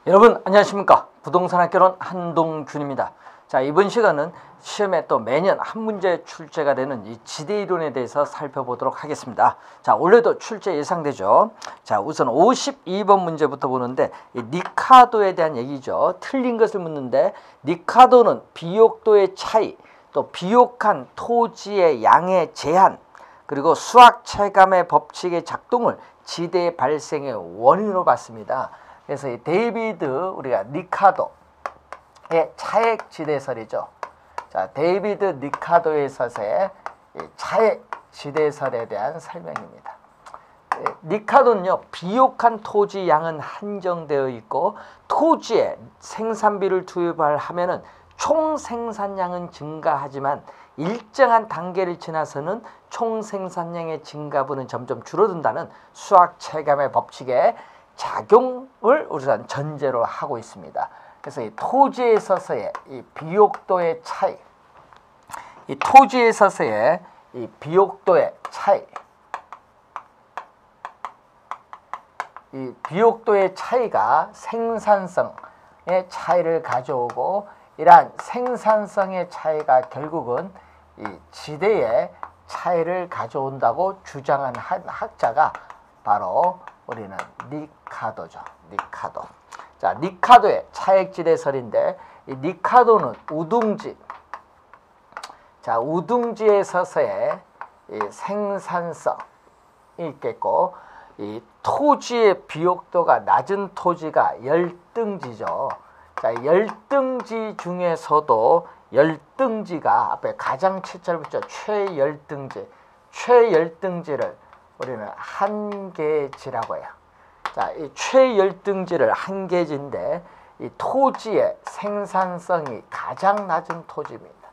여러분 안녕하십니까. 부동산학개론 한동균입니다. 자, 이번 시간은 시험에 또 매년 한 문제 출제가 되는 이 지대이론에 대해서 살펴보도록 하겠습니다. 자, 올해도 출제 예상되죠. 자, 우선 52번 문제부터 보는데 이 니카도에 대한 얘기죠. 틀린 것을 묻는데 니카도는 비옥도의 차이, 또 비옥한 토지의 양의 제한, 그리고 수학 체감의 법칙의 작동을 지대 발생의 원인으로 봤습니다. 그래서 이 데이비드 우리가 니카도의 차액 지대설이죠. 자, 데이비드 니카도의 서세의 차액 지대설에 대한 설명입니다. 니카도는요, 비옥한 토지 양은 한정되어 있고 토지에 생산비를 투입하면은 총 생산량은 증가하지만 일정한 단계를 지나서는 총 생산량의 증가분은 점점 줄어든다는 수학 체감의 법칙에 작용을 우선 전제로 하고 있습니다. 그래서 이 토지에 있어서의 이 비옥도의 차이, 이 토지에 있어서의 이 비옥도의 차이, 이 비옥도의 차이가 생산성의 차이를 가져오고 이러한 생산성의 차이가 결국은 이 지대의 차이를 가져온다고 주장한 한 학자가 바로 우리는 니카도죠. 니카도. 자, 니카도의 차액지대설인데 이 니카도는 우둥지. 자, 우둥지에 서서의 이 생산성이 있겠고 이 토지의 비옥도가 낮은 토지가 열등지죠. 자, 열등지 중에서도 열등지가 앞에 가장 채자를 붙여 최열등지. 최열등지를 우리는 한계지라고 해요. 자, 이 최열등지를 한계지인데 이 토지의 생산성이 가장 낮은 토지입니다.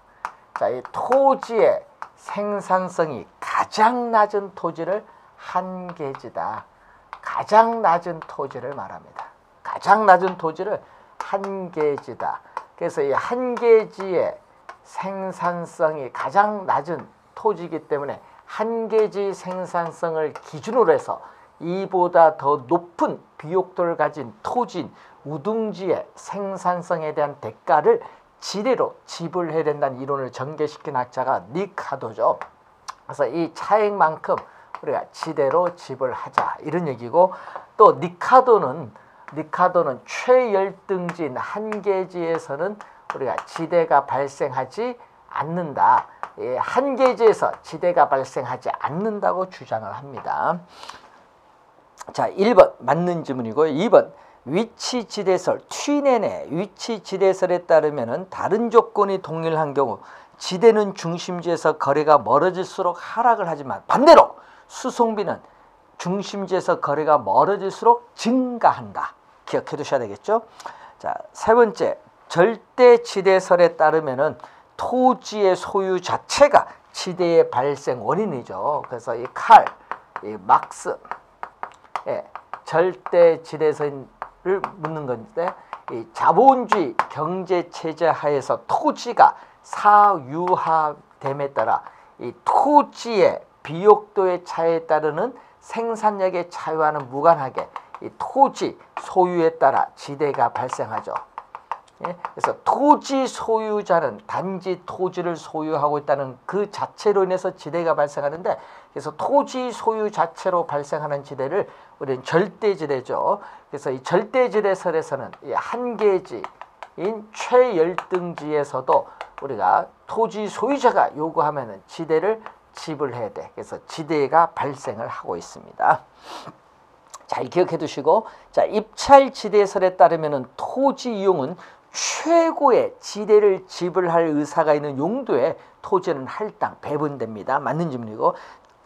자, 이 토지의 생산성이 가장 낮은 토지를 한계지다. 가장 낮은 토지를 말합니다. 가장 낮은 토지를 한계지다. 그래서 이 한계지의 생산성이 가장 낮은 토지이기 때문에 한계지 생산성을 기준으로 해서 이보다 더 높은 비옥도를 가진 토지인 우둥지의 생산성에 대한 대가를 지대로 지불해야 된다는 이론을 전개시킨 학자가 니카도죠. 그래서 이 차액만큼 우리가 지대로 지불하자 이런 얘기고, 또 니카도는 최열등지인 한계지에서는 우리가 지대가 발생하지 않는다. 한계지에서 지대가 발생하지 않는다고 주장을 합니다. 자, 1번 맞는 지문이고요. 2번 위치지대설 튀네네 위치지대설에 따르면 다른 조건이 동일한 경우 지대는 중심지에서 거리가 멀어질수록 하락을 하지만 반대로 수송비는 중심지에서 거리가 멀어질수록 증가한다. 기억해 두셔야 되겠죠. 자, 세 번째 절대지대설에 따르면 토지의 소유 자체가 지대의 발생 원인이죠. 그래서 이 칼, 이 막스, 절대지대설을 묻는 건데, 이 자본주의 경제 체제 하에서 토지가 사유화됨에 따라 이 토지의 비옥도의 차이에 따르는 생산력의 차이와는 무관하게 이 토지 소유에 따라 지대가 발생하죠. 그래서 토지 소유자는 단지 토지를 소유하고 있다는 그 자체로 인해서 지대가 발생하는데, 그래서 토지 소유 자체로 발생하는 지대를 우리는 절대지대죠. 그래서 이 절대지대설에서는 이 한계지인 최열등지에서도 우리가 토지 소유자가 요구하면은 지대를 지불해야 돼. 그래서 지대가 발생을 하고 있습니다. 잘 기억해 두시고, 자, 입찰지대설에 따르면은 토지 이용은 최고의 지대를 지불할 의사가 있는 용도의 토지는 할당 배분됩니다. 맞는 질문이고,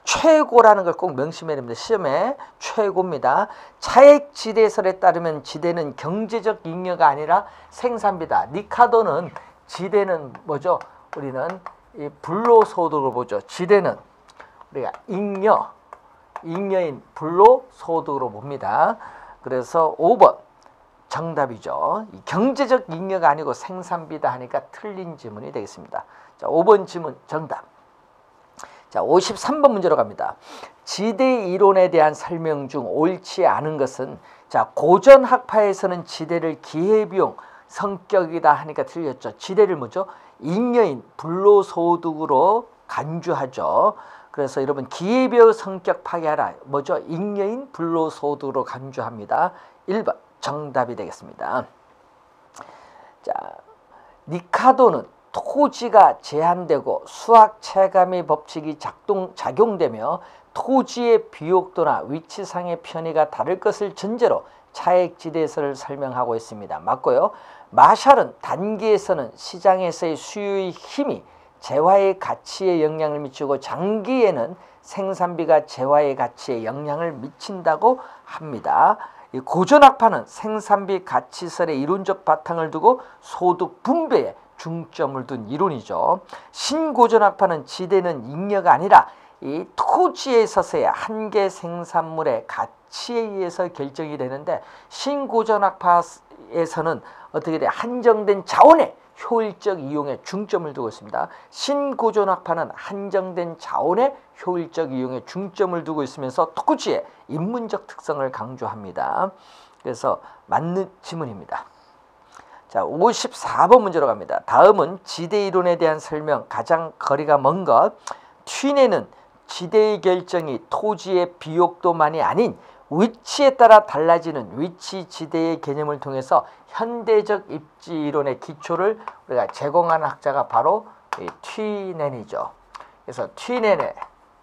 최고라는 걸 꼭 명심해야 됩니다. 시험에 최고입니다. 차액지대설에 따르면 지대는 경제적 잉여가 아니라 생산비다. 니카도는 지대는 뭐죠? 우리는 이 불로소득을 보죠. 지대는 우리가 잉여인 불로소득으로 봅니다. 그래서 5번 정답이죠. 이 경제적 잉여가 아니고 생산비다 하니까 틀린 지문이 되겠습니다. 자, 5번 지문 정답. 자, 53번 문제로 갑니다. 지대 이론에 대한 설명 중 옳지 않은 것은 자, 고전 학파에서는 지대를 기회비용 성격이다 하니까 틀렸죠. 지대를 뭐죠? 잉여인 불로소득으로 간주하죠. 그래서 여러분 기회비용 성격 파괴하라. 뭐죠? 잉여인 불로소득으로 간주합니다. 1번 정답이 되겠습니다. 자, 니카도는 토지가 제한되고 수학 체감의 법칙이 작용되며 토지의 비옥도나 위치상의 편의가 다를 것을 전제로 차액지대설을 설명하고 있습니다. 맞고요. 마샬은 단기에서는 시장에서의 수요의 힘이 재화의 가치에 영향을 미치고 장기에는 생산비가 재화의 가치에 영향을 미친다고 합니다. 이 고전학파는 생산비 가치설의 이론적 바탕을 두고 소득 분배에 중점을 둔 이론이죠. 신고전학파는 지대는 잉여가 아니라 이 토지에 있어서의 한계 생산물의 가치에 의해서 결정이 되는데, 신고전학파에서는 어떻게 돼? 한정된 자원의 효율적 이용에 중점을 두고 있습니다. 신고전학파는 한정된 자원의 효율적 이용에 중점을 두고 있으면서 토지의 인문적 특성을 강조합니다. 그래서 맞는 지문입니다. 자, 54번 문제로 갑니다. 다음은 지대 이론에 대한 설명, 가장 거리가 먼 것. 튀네는 지대의 결정이 토지의 비옥도만이 아닌 위치에 따라 달라지는 위치 지대의 개념을 통해서 현대적 입지 이론의 기초를 우리가 제공한 학자가 바로 튀넨이죠. 그래서 튀넨의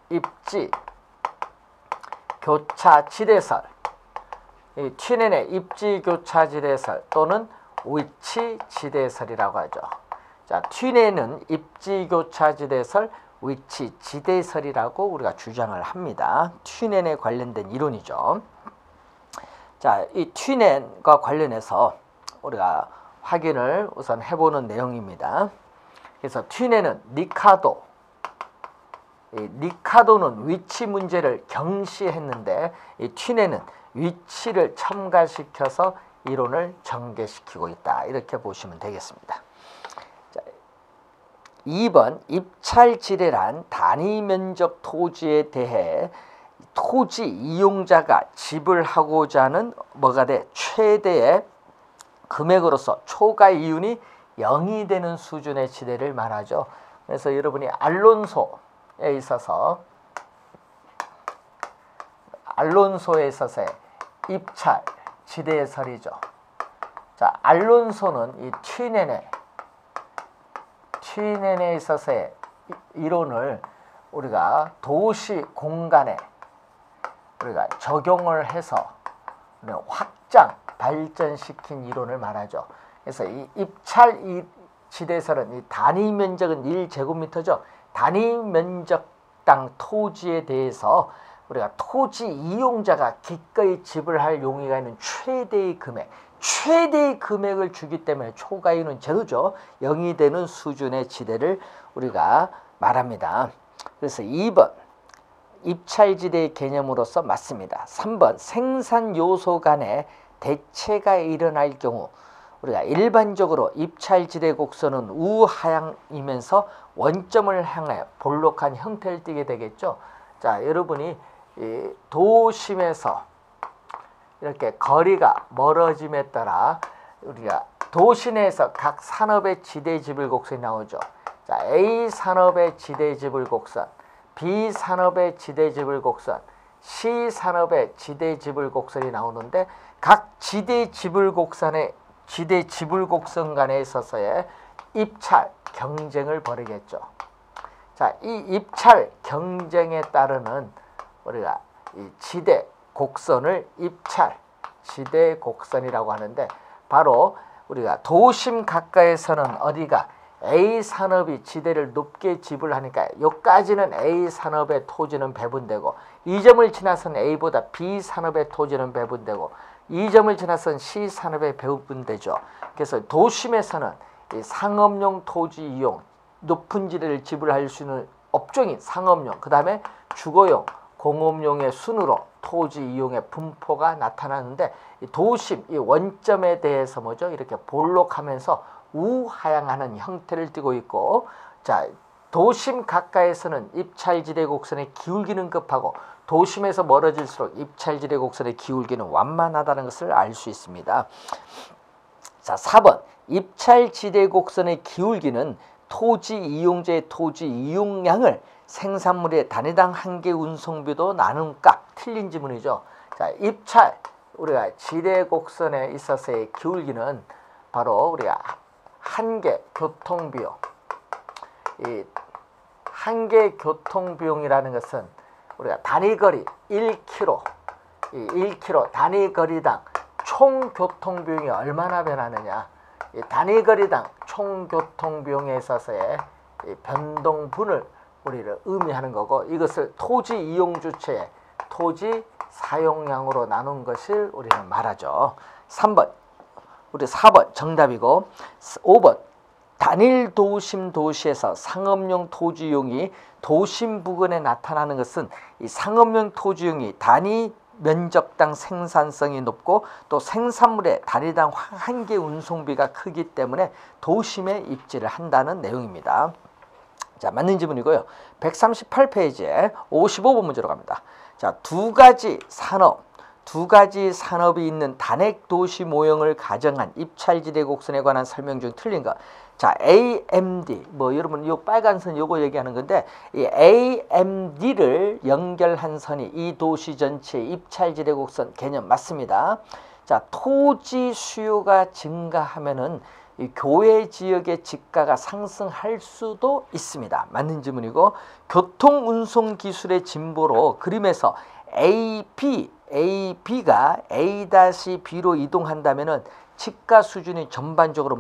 입지 교차 지대설, 튀넨의 입지 교차 지대설 또는 위치 지대설이라고 하죠. 자, 튀넨은 입지 교차 지대설, 위치 지대설이라고 우리가 주장을 합니다. 튀넨에 관련된 이론이죠. 자, 이 튀넨과 관련해서 우리가 확인을 우선 해보는 내용입니다. 그래서 튀넨은 니카도는 위치 문제를 경시했는데, 이 튀넨은 위치를 첨가시켜서 이론을 전개시키고 있다. 이렇게 보시면 되겠습니다. 자, 2번 입찰지대란 단위 면적 토지에 대해 토지 이용자가 지불하고자 하는 뭐가 돼? 최대의 금액으로서 초과 이윤이 0이 되는 수준의 지대를 말하죠. 그래서 여러분이 알론소에 있어서의 입찰 지대설이죠. 자, 알론소는 이 튀넨에 있어서의 이론을 우리가 도시 공간에 우리가 적용을 해서 확장 발전시킨 이론을 말하죠. 그래서 이 입찰 이 지대설은 이 단위 면적은 1제곱미터죠. 단위 면적당 토지에 대해서 우리가 토지 이용자가 기꺼이 지불할 용의가 있는 최대의 금액을 주기 때문에 초과이윤은 제로죠. 0이 되는 수준의 지대를 우리가 말합니다. 그래서 2번 입찰지대의 개념으로서 맞습니다. 3번 생산 요소 간의 대체가 일어날 경우 우리가 일반적으로 입찰지대 곡선은 우하향이면서 원점을 향해 볼록한 형태를 띠게 되겠죠. 자, 여러분이 이 도심에서 이렇게 거리가 멀어짐에 따라 우리가 도시 내에서 각 산업의 지대 지불 곡선이 나오죠. 자, A 산업의 지대 지불 곡선, B 산업의 지대 지불 곡선, C 산업의 지대 지불 곡선이 나오는데, 각 지대 지불 곡선 간에 있어서의 입찰 경쟁을 벌이겠죠. 자, 이 입찰 경쟁에 따르는 우리가 이 지대 곡선을 입찰 지대 곡선이라고 하는데, 바로 우리가 도심 가까이에서는 어디가 A 산업이 지대를 높게 지불하니까 여기까지는 A 산업의 토지는 배분되고, 이 점을 지나서는 A보다 B 산업의 토지는 배분되고, 이 점을 지나서는 C 산업의 배분되죠. 그래서 도심에서는 이 상업용 토지 이용, 높은 지대를 지불할 수 있는 업종인 상업용, 그 다음에 주거용, 공업용의 순으로 토지 이용의 분포가 나타나는데, 이 도심, 이 원점에 대해서 뭐죠? 이렇게 볼록하면서 우하향하는 형태를 띠고 있고, 자, 도심 가까이에서는 입찰지대 곡선의 기울기는 급하고 도심에서 멀어질수록 입찰지대 곡선의 기울기는 완만하다는 것을 알 수 있습니다. 자, 4번 입찰지대 곡선의 기울기는 토지 이용자의 토지 이용량을 생산물의 단위당 한개 운송비도 나눈 값. 틀린 지문이죠. 자, 입찰 우리가 지대 곡선에 있어서의 기울기는 바로 우리가 한개 교통비용. 이 한개 교통비용이라는 것은 우리가 단위거리 1km, 이 1km 단위거리당 총 교통비용이 얼마나 변하느냐. 이 단위거리당 총 교통비용에 있어서의 이 변동분을 우리를 의미하는 거고, 이것을 토지 이용주체의 토지 사용량으로 나눈 것을 우리는 말하죠. 3번, 우리 4번 정답이고, 5번 단일 도심 도시에서 상업용 토지용이 도심 부근에 나타나는 것은 이 상업용 토지용이 단위 면적당 생산성이 높고 또 생산물의 단위당 한개 운송비가 크기 때문에 도심에 입지를 한다는 내용입니다. 자, 맞는 지문이고요. 138페이지에 55번 문제로 갑니다. 자, 두 가지 산업이 있는 단핵 도시 모형을 가정한 입찰지대 곡선에 관한 설명 중 틀린 것. 자, AMD 여러분 요 빨간 선 요거 얘기하는 건데, 이 AMD를 연결한 선이 이 도시 전체의 입찰지대 곡선 개념 맞습니다. 자, 토지 수요가 증가하면은 이 교외 지역의 지가가 상승할 수도 있습니다. 맞는 지문이고, 교통 운송 기술의 진보로 그림에서 AB가 A-B로 이동한다면은 지가 수준이 전반적으로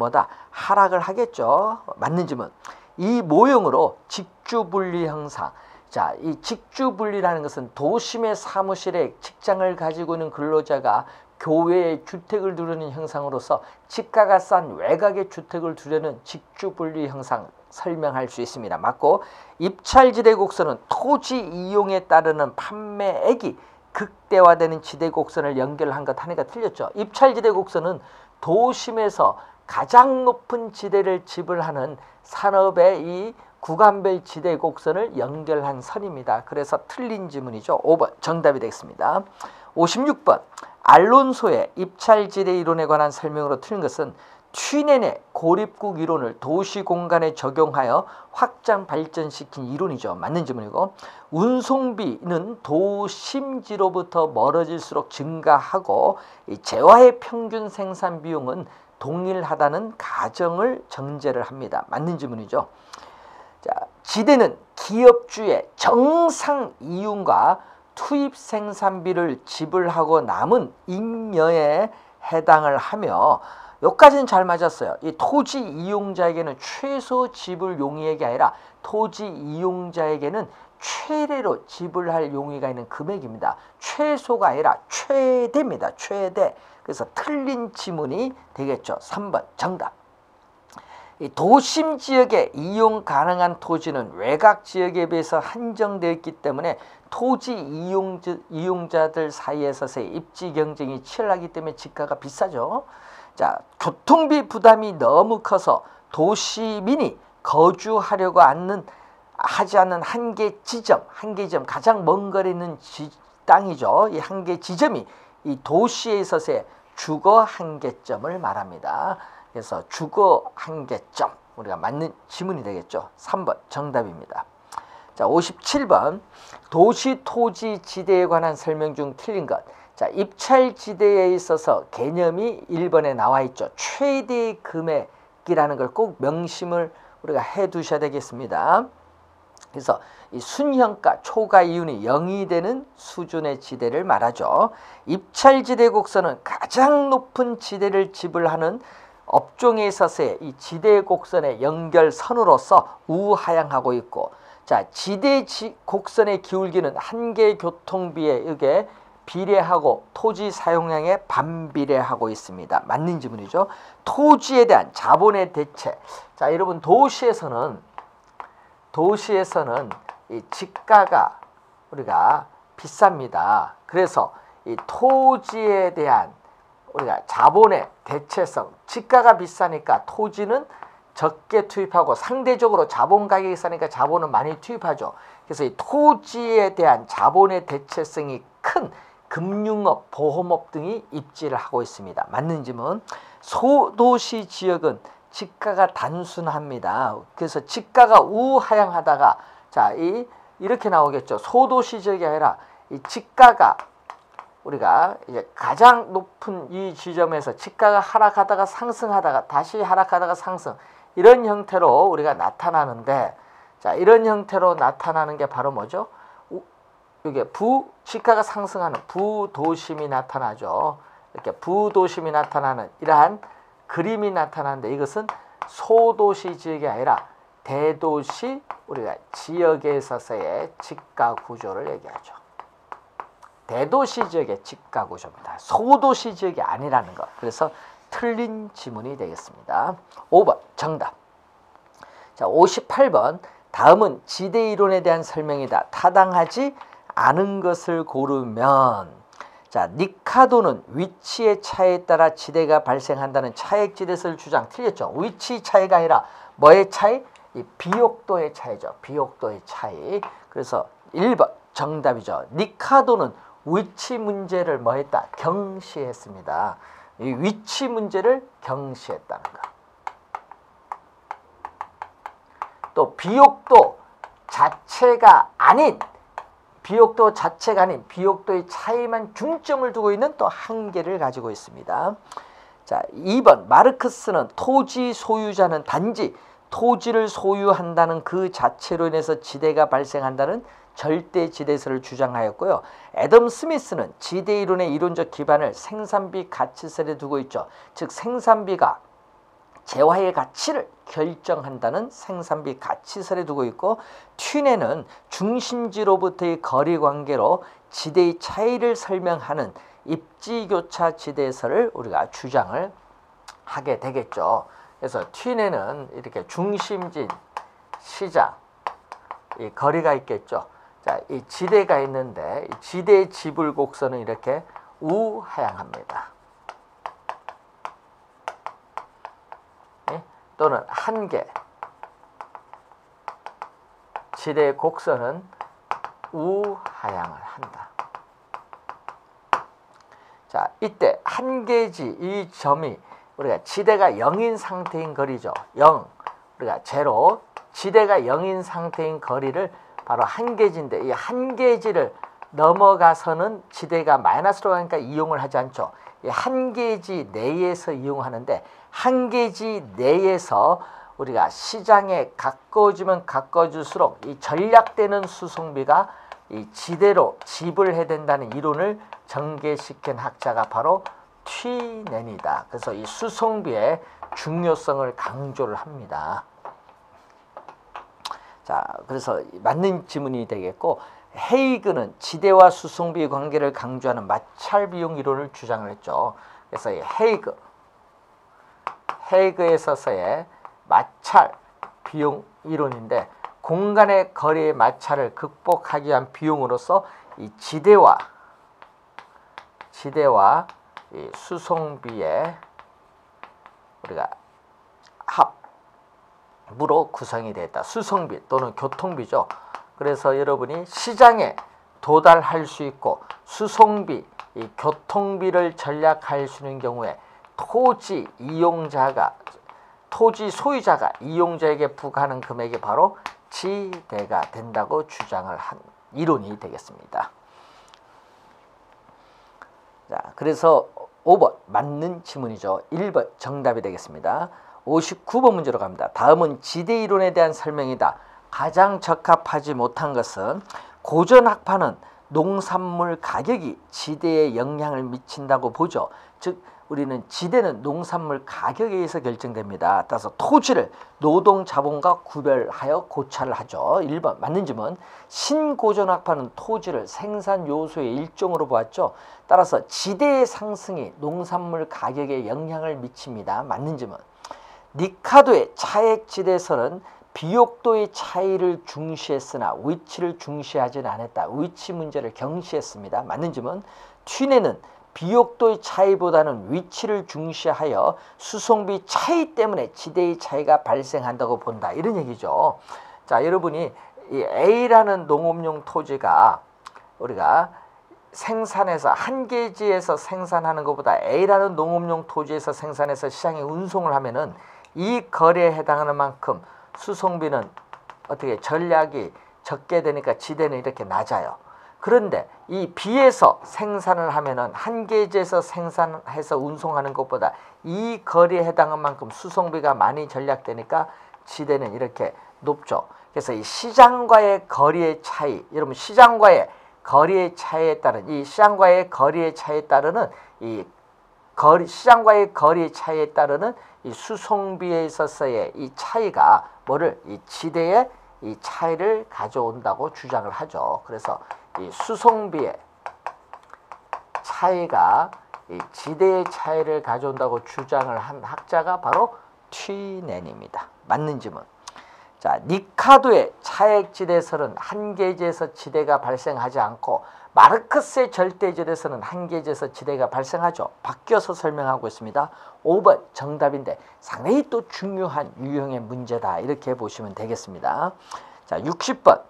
하락을 하겠죠. 맞는 지문. 이 모형으로 직주분리 형상. 자, 이 직주분리라는 것은 도심의 사무실에 직장을 가지고 있는 근로자가 교외에 주택을 두려는 형상으로서 지가가 싼 외곽의 주택을 두려는 직주분리 형상 설명할 수 있습니다. 맞고, 입찰지대 곡선은 토지 이용에 따르는 판매액이 극대화되는 지대 곡선을 연결한 것 하니까 틀렸죠. 입찰지대 곡선은 도심에서 가장 높은 지대를 지불하는 산업의 이 구간별 지대 곡선을 연결한 선입니다. 그래서 틀린 지문이죠. 5번 정답이 되겠습니다. 56번 알론소의 입찰지대 이론에 관한 설명으로 틀린 것은 튀넨의 고립국 이론을 도시 공간에 적용하여 확장 발전시킨 이론이죠. 맞는 지문이고, 운송비는 도심지로부터 멀어질수록 증가하고 이 재화의 평균 생산 비용은 동일하다는 가정을 전제를 합니다. 맞는 지문이죠. 자, 지대는 기업주의 정상 이윤과 투입 생산비를 지불하고 남은 잉여에 해당을 하며, 여기까지는 잘 맞았어요. 이 토지 이용자에게는 최소 지불 용의액이 아니라 토지 이용자에게는 최대로 지불할 용의가 있는 금액입니다. 최소가 아니라 최대입니다. 최대. 그래서 틀린 지문이 되겠죠. 3번 정답. 이 도심 지역에 이용 가능한 토지는 외곽 지역에 비해서 한정되어 있기 때문에 토지 이용자들 사이에서의 입지 경쟁이 치열하기 때문에 지가가 비싸죠. 자, 교통비 부담이 너무 커서 도시민이 거주하려고 하지 않는 한계 지점 가장 먼 거리에 있는 땅이죠. 이 한계 지점이 이 도시에 있어서의 주거 한계점을 말합니다. 그래서 주거 한계점 우리가 맞는 지문이 되겠죠. 3번 정답입니다. 자, 57번 도시 토지 지대에 관한 설명 중 틀린 것. 자, 입찰 지대에 있어서 개념이 1번에 나와 있죠. 최대 금액이라는 걸 꼭 명심을 우리가 해 두셔야 되겠습니다. 그래서 이 순형가 초과 이윤이 0이 되는 수준의 지대를 말하죠. 입찰 지대 곡선은 가장 높은 지대를 지불하는 업종에 있어서의 이 지대 곡선의 연결선으로서 우하향하고 있고, 자, 지대 곡선의 기울기는 한계 교통비에 의해 비례하고 토지 사용량에 반비례하고 있습니다. 맞는 지문이죠. 토지에 대한 자본의 대체. 자, 여러분 도시에서는 이 지가가 우리가 비쌉니다. 그래서 이 토지에 대한 우리가 자본의 대체성, 지가가 비싸니까 토지는 적게 투입하고 상대적으로 자본 가격이 싸니까 자본은 많이 투입하죠. 그래서 이 토지에 대한 자본의 대체성이 큰 금융업, 보험업 등이 입지를 하고 있습니다. 맞는 질문. 소도시 지역은 지가가 단순합니다. 그래서 지가가 우하향하다가 자, 이렇게 나오겠죠. 소도시 지역이 아니라 이 지가가 우리가 이제 가장 높은 이 지점에서 지가가 하락하다가 상승하다가 다시 하락하다가 상승 이런 형태로 우리가 나타나는데 자, 이런 형태로 나타나는 게 바로 뭐죠? 이게 지가가 상승하는 부도심이 나타나죠. 이렇게 부도심이 나타나는 이러한 그림이 나타나는데 이것은 소도시 지역이 아니라 대도시 우리가 지역에 있어서의 지가 구조를 얘기하죠. 대도시 지역의 지가 구조입니다. 소도시 지역이 아니라는 것. 그래서 틀린 지문이 되겠습니다. 5번 정답. 자, 58번 다음은 지대 이론에 대한 설명이다. 타당하지 않은 것을 고르면 자, 니카도는 위치의 차이에 따라 지대가 발생한다는 차액 지대설 주장 틀렸죠. 위치 차이가 아니라 뭐의 차이? 이 비옥도의 차이죠. 비옥도의 차이. 그래서 1번 정답이죠. 니카도는 위치 문제를 뭐 했다? 경시했습니다. 이 위치 문제를 경시했다는 것. 또 비옥도 자체가 아닌 비옥도의 차이만 중점을 두고 있는 또 한계를 가지고 있습니다. 자, 2번 마르크스는 토지 소유자는 단지 토지를 소유한다는 그 자체로 인해서 지대가 발생한다는 절대 지대설을 주장하였고요. 애덤 스미스는 지대 이론의 이론적 기반을 생산비 가치설에 두고 있죠. 즉 생산비가 재화의 가치를 결정한다는 생산비 가치설에 두고 있고, 튀네는 중심지로부터의 거리 관계로 지대의 차이를 설명하는 입지교차 지대설을 우리가 주장을 하게 되겠죠. 그래서 튀네는 이렇게 중심지, 시작, 이 거리가 있겠죠. 자, 이 지대가 있는데 이 지대의 지불곡선은 이렇게 우하향합니다. 또는 한계, 지대의 곡선은 우하향을 한다. 자, 이때 한계지 이 점이 우리가 지대가 0인 상태인 거리죠. 0, 우리가 제로, 지대가 0인 상태인 거리를 바로 한계지인데, 이 한계지를 넘어가서는 지대가 마이너스로 가니까 이용을 하지 않죠. 이 한계지 내에서 이용하는데, 한계지 내에서 우리가 시장에 가까워지면 가까워질수록 이 전략되는 수송비가 이 지대로 지불해야 된다는 이론을 전개시킨 학자가 바로 튀넨이다. 그래서 이 수송비의 중요성을 강조를 합니다. 자, 그래서 맞는 지문이 되겠고, 헤이그는 지대와 수송비 관계를 강조하는 마찰 비용 이론을 주장을 했죠. 그래서 이 헤이그에 있어서의 마찰 비용 이론인데, 공간의 거리의 마찰을 극복하기 위한 비용으로서 이 지대와 이 수송비의 우리가 합으로 구성이 되었다. 수송비 또는 교통비죠. 그래서 여러분이 시장에 도달할 수 있고 수송비, 이 교통비를 전략할 수 있는 경우에 토지 소유자가 이용자에게 부과하는 금액이 바로 지대가 된다고 주장을 한 이론이 되겠습니다. 자, 그래서 5번 맞는 지문이죠. 1번 정답이 되겠습니다. 59번 문제로 갑니다. 다음은 지대 이론에 대한 설명이다. 가장 적합하지 못한 것은 고전학파는 농산물 가격이 지대에 영향을 미친다고 보죠. 즉 우리는 지대는 농산물 가격에 의해서 결정됩니다. 따라서 토지를 노동 자본과 구별하여 고찰을 하죠. 1번 맞는 질문. 신고전학파는 토지를 생산 요소의 일종으로 보았죠. 따라서 지대의 상승이 농산물 가격에 영향을 미칩니다. 맞는 질문. 니카도의 차액 지대설은 비옥도의 차이를 중시했으나 위치를 중시하지는 않았다. 위치 문제를 경시했습니다. 맞는 질문. 튀네는 비옥도의 차이보다는 위치를 중시하여 수송비 차이 때문에 지대의 차이가 발생한다고 본다. 이런 얘기죠. 자, 여러분이 이 A라는 농업용 토지가 우리가 생산해서 한 개지에서 생산하는 것보다 A라는 농업용 토지에서 생산해서 시장에 운송을 하면은 이 거래에 해당하는 만큼 수송비는 어떻게 전략이 적게 되니까 지대는 이렇게 낮아요. 그런데 이 B에서 생산을 하면은 한 개지에서 생산해서 운송하는 것보다 이 거리에 해당한 만큼 수송비가 많이 전략되니까 지대는 이렇게 높죠. 그래서 이 시장과의 거리의 차이, 여러분 시장과의 거리의 차이에 따른 이 시장과의 거리의 차이에 따르는 시장과의 거리의 차이에 따르는 이 수송비에 있어서의 이 차이가 뭐를 이 지대의 이 차이를 가져온다고 주장을 하죠. 그래서 이 수송비의 차이가 이 지대의 차이를 가져온다고 주장을 한 학자가 바로 튀넨입니다. 맞는 질문. 자, 니카도의 차액지대설은 한 계지에서 지대가 발생하지 않고 마르크스의 절대지대에서는 한 계지에서 지대가 발생하죠. 바뀌어서 설명하고 있습니다. 5번 정답인데 상당히 또 중요한 유형의 문제다. 이렇게 보시면 되겠습니다. 자, 60번.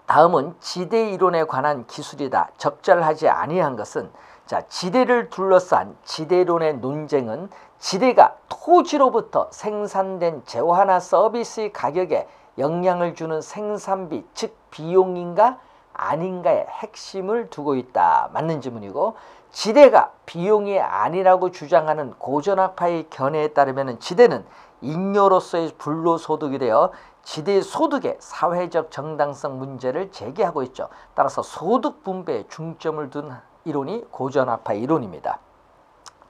다음은 지대 이론에 관한 기술이다. 적절하지 아니한 것은 자, 지대를 둘러싼 지대론의 논쟁은 지대가 토지로부터 생산된 재화나 서비스의 가격에 영향을 주는 생산비, 즉 비용인가 아닌가의 핵심을 두고 있다. 맞는 질문이고, 지대가 비용이 아니라고 주장하는 고전학파의 견해에 따르면 지대는 잉여로서의 불로소득이 되어 지대의 소득의 사회적 정당성 문제를 제기하고 있죠. 따라서 소득 분배에 중점을 둔 이론이 고전학파 이론입니다.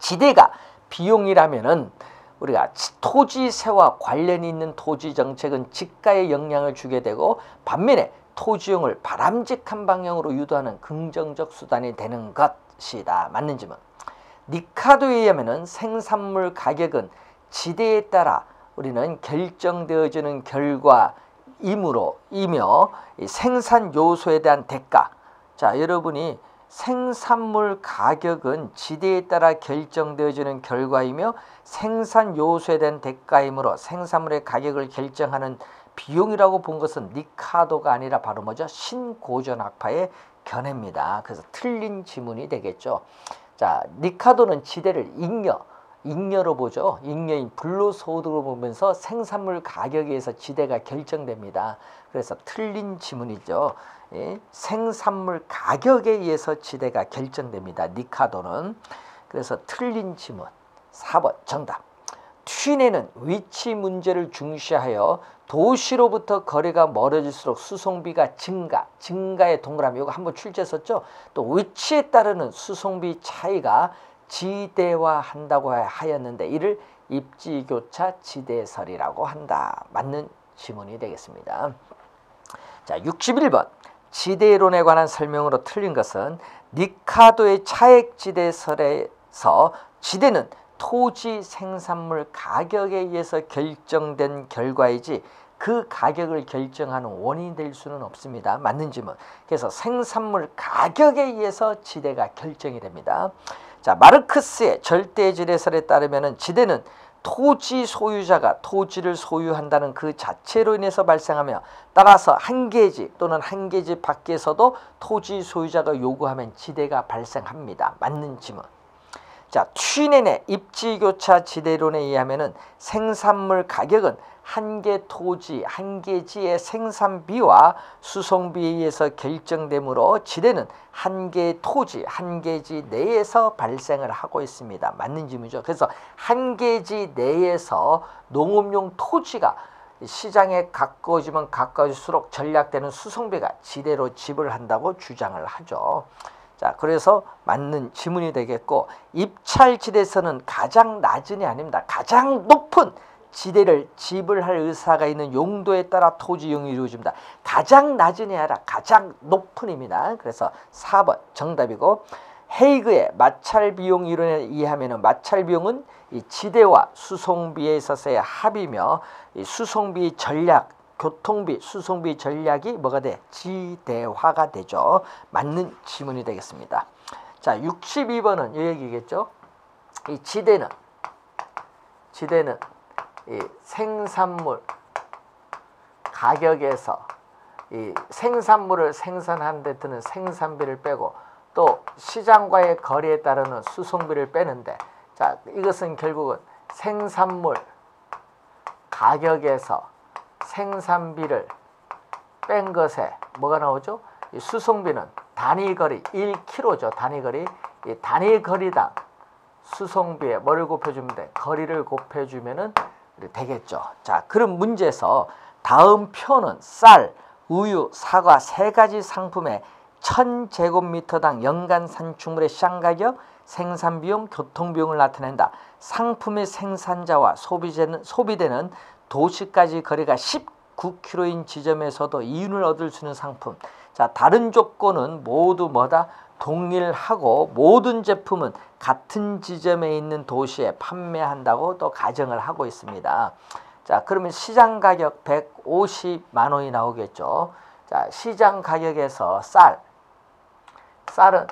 지대가 비용이라면은 우리가 토지세와 관련이 있는 토지 정책은 지가에 영향을 주게 되고 반면에 토지용을 바람직한 방향으로 유도하는 긍정적 수단이 되는 것이다. 맞는 질문. 니카도에 의하면은 생산물 가격은 지대에 따라 우리는 결정되어지는 결과이며 생산 요소에 대한 대가. 자, 여러분이 생산물 가격은 지대에 따라 결정되어지는 결과이며 생산 요소에 대한 대가이므로 생산물의 가격을 결정하는 비용이라고 본 것은 니카도가 아니라 바로 뭐죠? 신고전학파의 견해입니다. 그래서 틀린 지문이 되겠죠. 자, 니카도는 지대를 잉여로 보죠. 잉여인 불로소득으로 보면서 생산물 가격에 의해서 지대가 결정됩니다. 그래서 틀린 지문이죠. 예, 생산물 가격에 의해서 지대가 결정됩니다. 니카도는. 그래서 틀린 지문 4번 정답. 튀넨은 위치 문제를 중시하여 도시로부터 거리가 멀어질수록 수송비가 증가의 동그라미, 이거 한번 출제했었죠. 또 위치에 따르는 수송비 차이가 지대화한다고 하였는데 이를 입지교차 지대설이라고 한다. 맞는 지문이 되겠습니다. 자, 61번. 지대론에 관한 설명으로 틀린 것은 니카도의 차액지대설에서 지대는 토지 생산물 가격에 의해서 결정된 결과이지 그 가격을 결정하는 원인이 될 수는 없습니다. 맞는 질문. 그래서 생산물 가격에 의해서 지대가 결정이 됩니다. 자, 마르크스의 절대지대설에 따르면 지대는 토지 소유자가 토지를 소유한다는 그 자체로 인해서 발생하며 따라서 한 계지 또는 한 계지 밖에서도 토지 소유자가 요구하면 지대가 발생합니다. 맞는 질문. 자, 튀넨의 입지교차 지대론에 의하면은 생산물 가격은 한 개 토지, 한 개지의 생산비와 수송비에 의해서 결정되므로 지대는 한 개 토지, 한 개지 내에서 발생을 하고 있습니다. 맞는 질문이죠. 그래서 한 개지 내에서 농업용 토지가 시장에 가까워지면 가까워질수록 전략되는 수송비가 지대로 지불한다고 주장을 하죠. 자, 그래서 맞는 지문이 되겠고, 입찰지대에서는 가장 낮은이 아닙니다. 가장 높은 지대를 지불할 의사가 있는 용도에 따라 토지 이용이 이루어집니다. 가장 낮은이 아니라 가장 높은입니다. 그래서 4번 정답이고, 헤이그의 마찰비용 이론에 의하면 마찰비용은 이 지대와 수송비에 있어서의 합이며 이 수송비 전략, 교통비, 수송비 전략이 뭐가 돼? 지대화가 되죠. 맞는 지문이 되겠습니다. 자, 62번은 이 얘기겠죠. 이 지대는 이 생산물 가격에서 이 생산물을 생산하는 데 드는 생산비를 빼고 또 시장과의 거리에 따르는 수송비를 빼는데, 자, 이것은 결국은 생산물 가격에서 생산비를 뺀 것에 뭐가 나오죠? 이 수송비는 단위거리 1km죠. 단위거리. 이 단위거리당 수송비에 뭐를 곱해주면 돼? 거리를 곱해주면은 되겠죠. 자, 그럼 문제에서 다음 표는 쌀, 우유, 사과 세 가지 상품의 1000제곱미터당 연간 산출물의 시장가격, 생산비용, 교통비용을 나타낸다. 상품의 생산자와 소비되는 도시까지 거리가 19km인 지점에서도 이윤을 얻을 수 있는 상품. 자, 다른 조건은 모두 뭐다? 동일하고 모든 제품은 같은 지점에 있는 도시에 판매한다고 또 가정을 하고 있습니다. 자, 그러면 시장 가격 150만 원이 나오겠죠. 자, 시장 가격에서 쌀은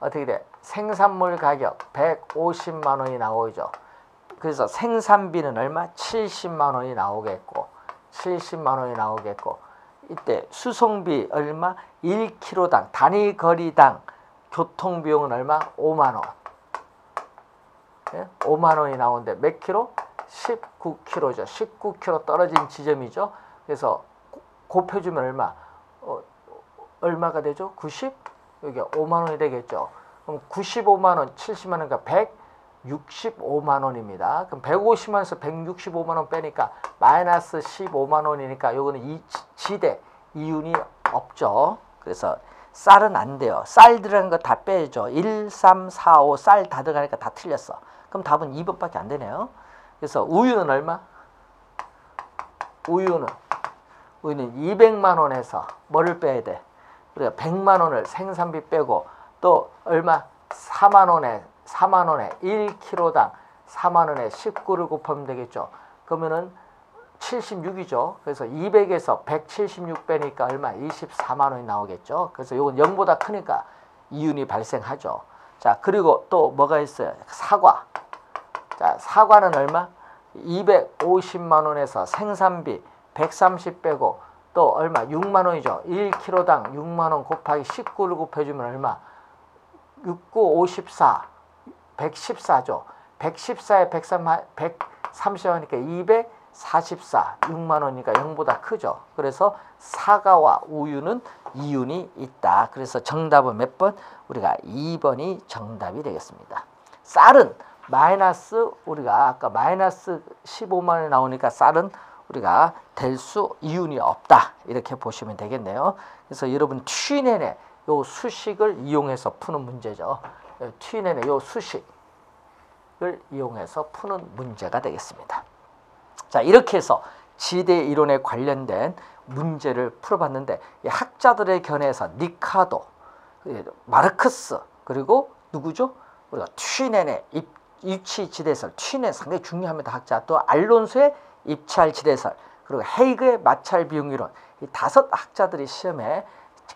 어떻게 돼? 생산물 가격 150만 원이 나오죠. 그래서 생산비는 얼마? 70만 원이 나오겠고, 70만 원이 나오겠고, 이때 수송비 얼마? 1km당 단위 거리당 교통비용은 얼마? 5만 원. 예? 5만 원이 나오는데 몇 킬로? 19km죠. 19km 떨어진 지점이죠. 그래서 곱해주면 얼마? 얼마가 되죠? 90? 여기 5만 원이 되겠죠. 그럼 95만 원, 70만 원이니까 165만 원입니다. 그럼 150만 원에서 165만 원 빼니까 마이너스 15만 원이니까 요거는 이 지대 이윤이 없죠. 그래서 쌀은 안 돼요. 쌀 들어간 거 다 빼죠. 1, 3, 4, 5 쌀 다 들어가니까 다 틀렸어. 그럼 답은 2번밖에 안 되네요. 그래서 우유는 얼마? 우유는 200만 원에서 뭐를 빼야 돼? 우리가 100만 원을 생산비 빼고 또 얼마? 4만 원에 1kg당 4만 원에 19를 곱하면 되겠죠. 그러면은 76이죠. 그래서 200에서 176 빼니까 얼마? 24만 원이 나오겠죠. 그래서 이건 0보다 크니까 이윤이 발생하죠. 자, 그리고 또 뭐가 있어요? 사과. 자, 사과는 얼마? 250만 원에서 생산비 130 빼고 또 얼마? 6만 원이죠. 1kg당 6만 원 곱하기 19를 곱해주면 얼마? 69, 54, 114죠. 114에 130 하니까 244, 6만 원이니까 0보다 크죠. 그래서 사과와 우유는 이윤이 있다. 그래서 정답은 몇 번? 우리가 2번이 정답이 되겠습니다. 쌀은 마이너스, 우리가 아까 마이너스 15만 원이 나오니까 쌀은 우리가 될 수 이윤이 없다. 이렇게 보시면 되겠네요. 그래서 여러분 T내내 요 수식을 이용해서 푸는 문제죠. T내내 요 수식을 이용해서 푸는 문제가 되겠습니다. 자, 이렇게 해서 지대 이론에 관련된 문제를 풀어봤는데, 학자들의 견해에서 니카도, 마르크스, 그리고 누구죠? 우리가 T내내 입치 지대설, T내 상당히 중요합니다. 학자. 또 알론소의 입찰 지대설, 그리고 헤이그의 마찰 비용 이론, 이 5 학자들이 시험에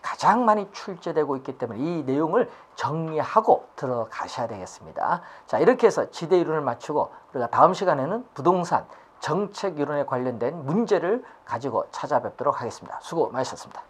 가장 많이 출제되고 있기 때문에 이 내용을 정리하고 들어가셔야 되겠습니다. 자, 이렇게 해서 지대 이론을 마치고 우리가 다음 시간에는 부동산 정책 이론에 관련된 문제를 가지고 찾아뵙도록 하겠습니다. 수고 많으셨습니다.